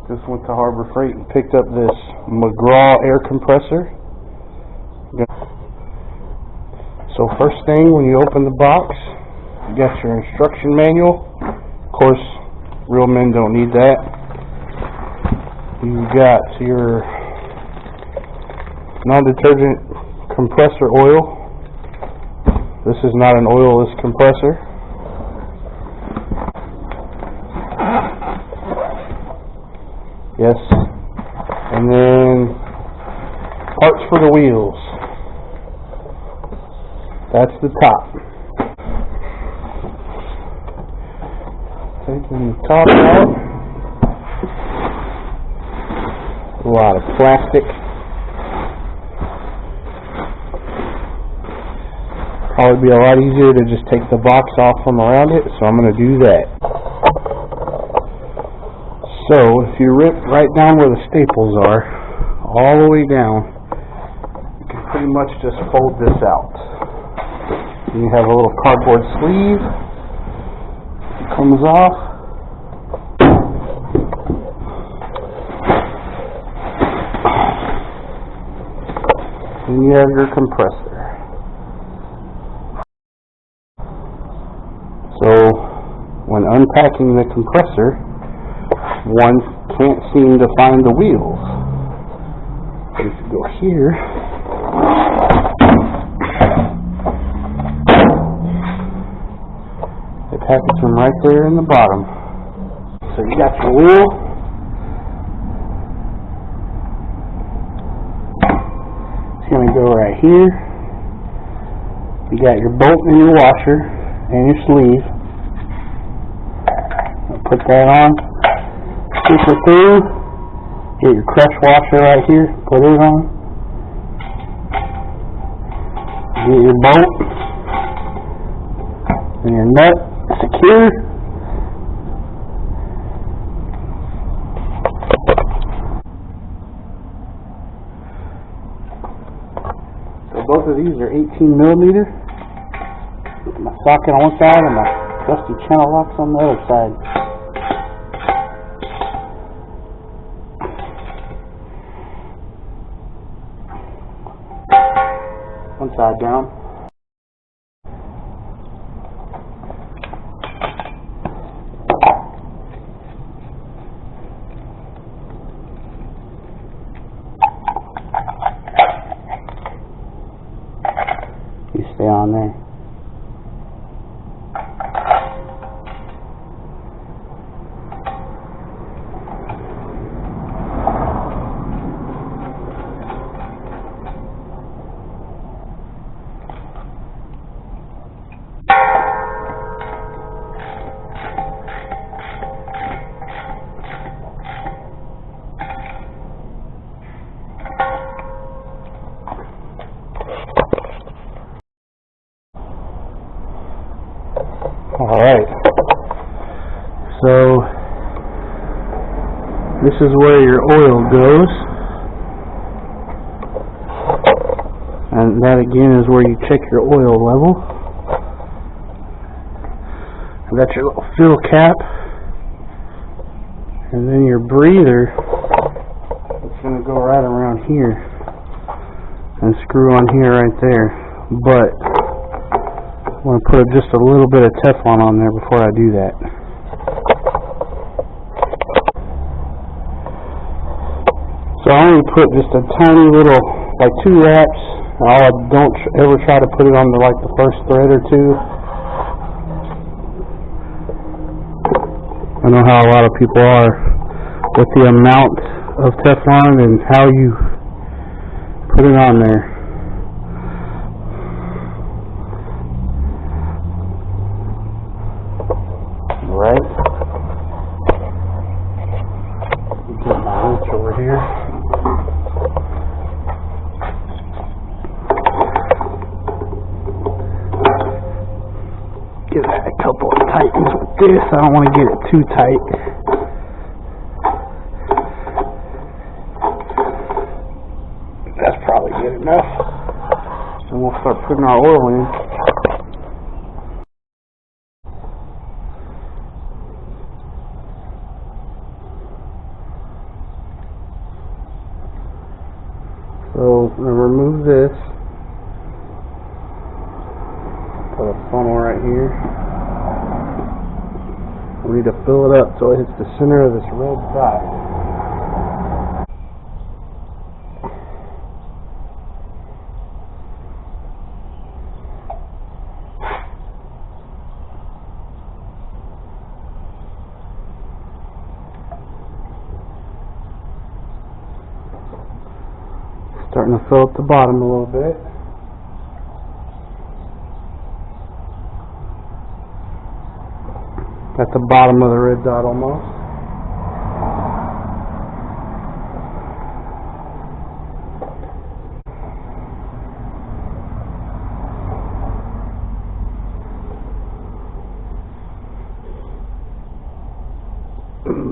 Just went to Harbor Freight and picked up this McGraw air compressor. So first thing, when you open the box, you got your instruction manual. Of course, real men don't need that. You got your non-detergent compressor oil. This is not an oilless compressor. Yes. And then parts for the wheels. That's the top. Taking the top out. A lot of plastic. Probably be a lot easier to just take the box off from around it, so I'm going to do that. So if you rip right down where the staples are, all the way down, you can pretty much just fold this out. You have a little cardboard sleeve. It comes off. And you have your compressor. So when unpacking the compressor, one can't seem to find the wheels. If you go here, they package them right there in the bottom. So you got your wheel. It's going to go right here. You got your bolt and your washer and your sleeve. I'll put that on. Push it through. Get your crush washer right here. Put it on. Get your bolt and your nut secure. So both of these are 18 millimeter. My socket on one side and my trusty channel locks on the other side. One side down. You stay on there. Alright, so this is where your oil goes, and that again is where you check your oil level. You got your little fill cap, and then your breather is going to go right around here and screw on here right there, but I'm going to put just a little bit of Teflon on there before I do that. So I'm going to put just a tiny little, like 2 wraps. Don't ever try to put it on like the first thread or 2. I know how a lot of people are with the amount of Teflon and how you put it on there. Right. Get my wrench over here. Give that a couple of tightens with this. I don't want to get it too tight. That's probably good enough. So we'll start putting our oil in. So I'm going to remove this. Put a funnel right here. We need to fill it up so it hits the center of this red dot. Starting to fill up the bottom a little bit. At the bottom of the red dot almost.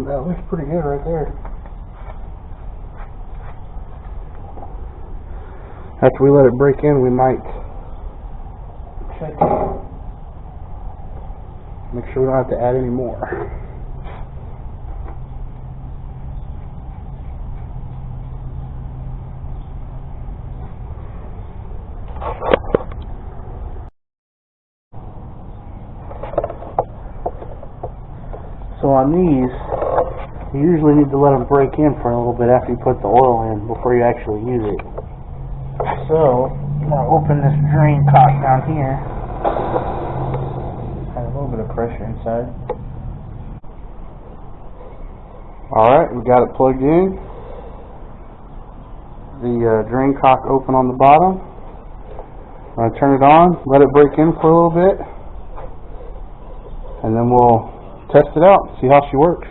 That looks pretty good right there. After we let it break in, we might check it. Make sure we don't have to add any more. So on these, you usually need to let them break in for a little bit after you put the oil in before you actually use it. So, I'm going to open this drain cock down here. Has a little bit of pressure inside. Alright, we got it plugged in. The drain cock open on the bottom. I'm going to turn it on, let it break in for a little bit, and then we'll test it out, see how she works.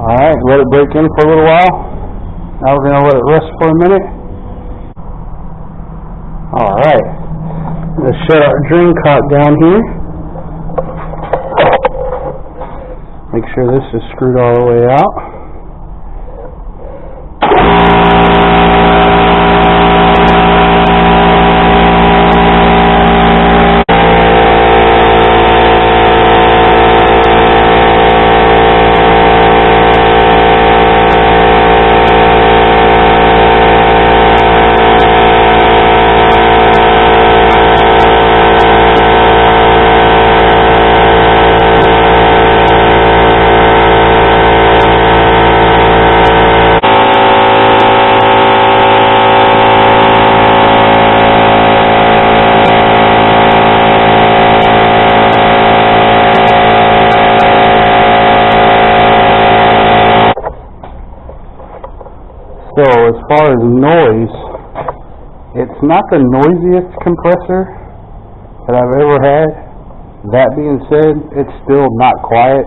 Alright, let it break in for a little while. Now we're going to let it rest for a minute. Alright, let's shut our drain cock down here. Make sure this is screwed all the way out. So as far as noise, it's not the noisiest compressor that I've ever had. That being said, it's still not quiet.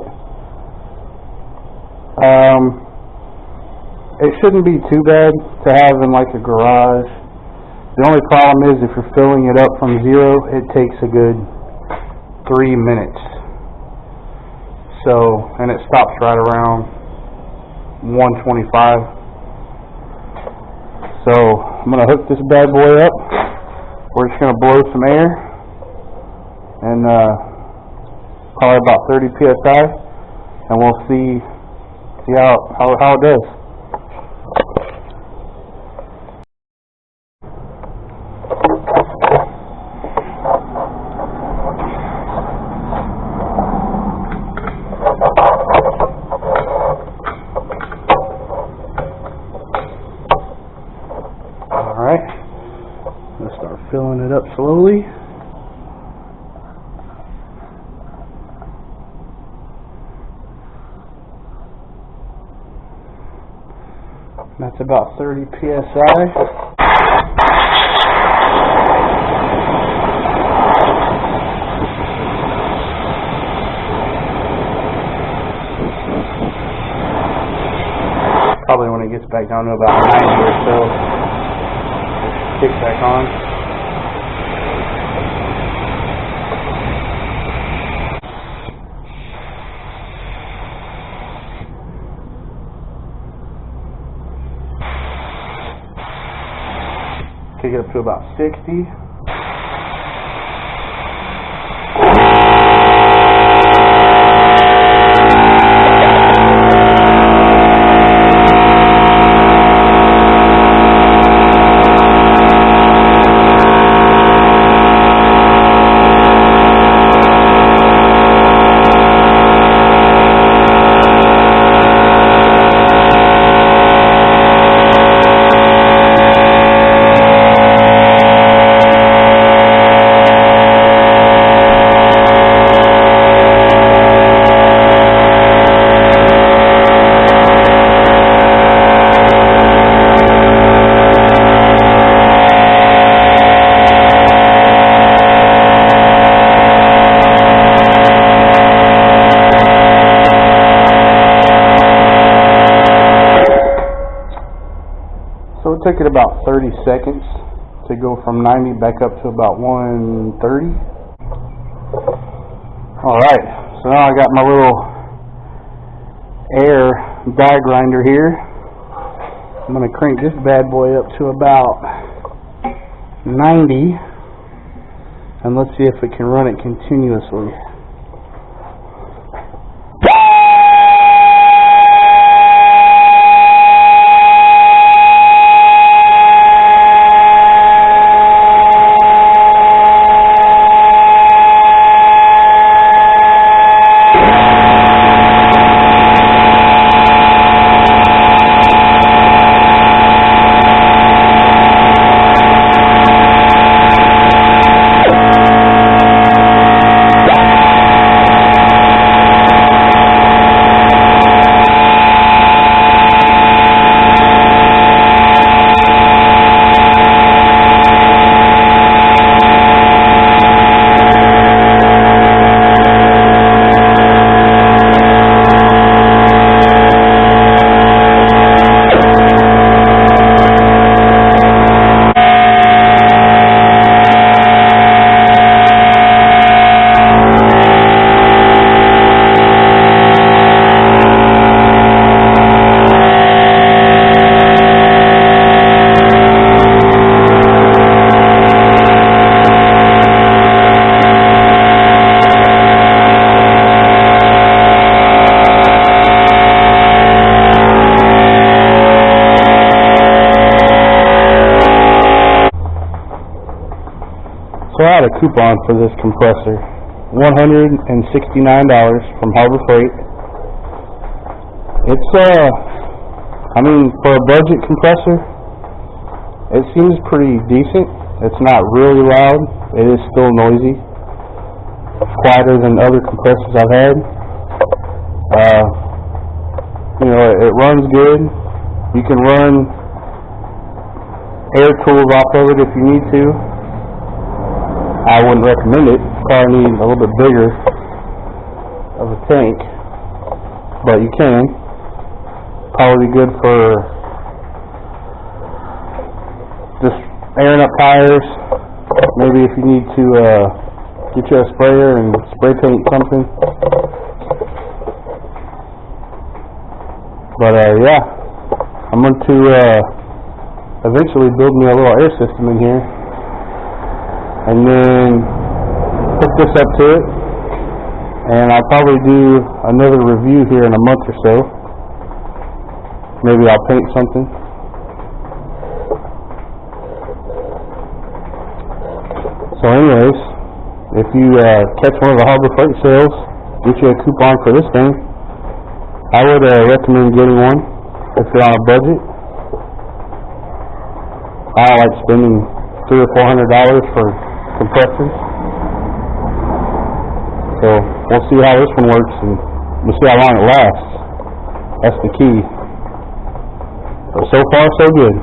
It shouldn't be too bad to have in like a garage. The only problem is if you're filling it up from zero, it takes a good 3 minutes. So, and it stops right around 125. So I'm going to hook this bad boy up. We're just going to blow some air and probably about 30 psi, and we'll see how it does. Let's start filling it up slowly. That's about 30 psi. Probably when it gets back down to about 90 or so, kick back on. Take it up to about 60. So it took it about 30 seconds to go from 90 back up to about 130. Alright, so now I got my little air die grinder here. I'm going to crank this bad boy up to about 90, and let's see if it can run it continuously. So I had a coupon for this compressor, $169 from Harbor Freight. It's I mean, for a budget compressor, it seems pretty decent. It's not really loud. It is still noisy. It's quieter than other compressors I've had. You know, it runs good. You can run air tools off of it if you need to. I wouldn't recommend it. Probably need a little bit bigger of a tank, but you can. Probably good for just airing up tires. Maybe if you need to get you a sprayer and spray paint something. But yeah, I'm going to eventually build me a little air system in here, and then hook this up to it, and I'll probably do another review here in a month or so. Maybe I'll paint something. So anyways, if you catch one of the Harbor Freight sales, get you a coupon for this thing, I would recommend getting one if you're on a budget. I don't like spending $300 or $400 for compressors. So we'll see how this one works, and we'll see how long it lasts. That's the key. But so far, so good.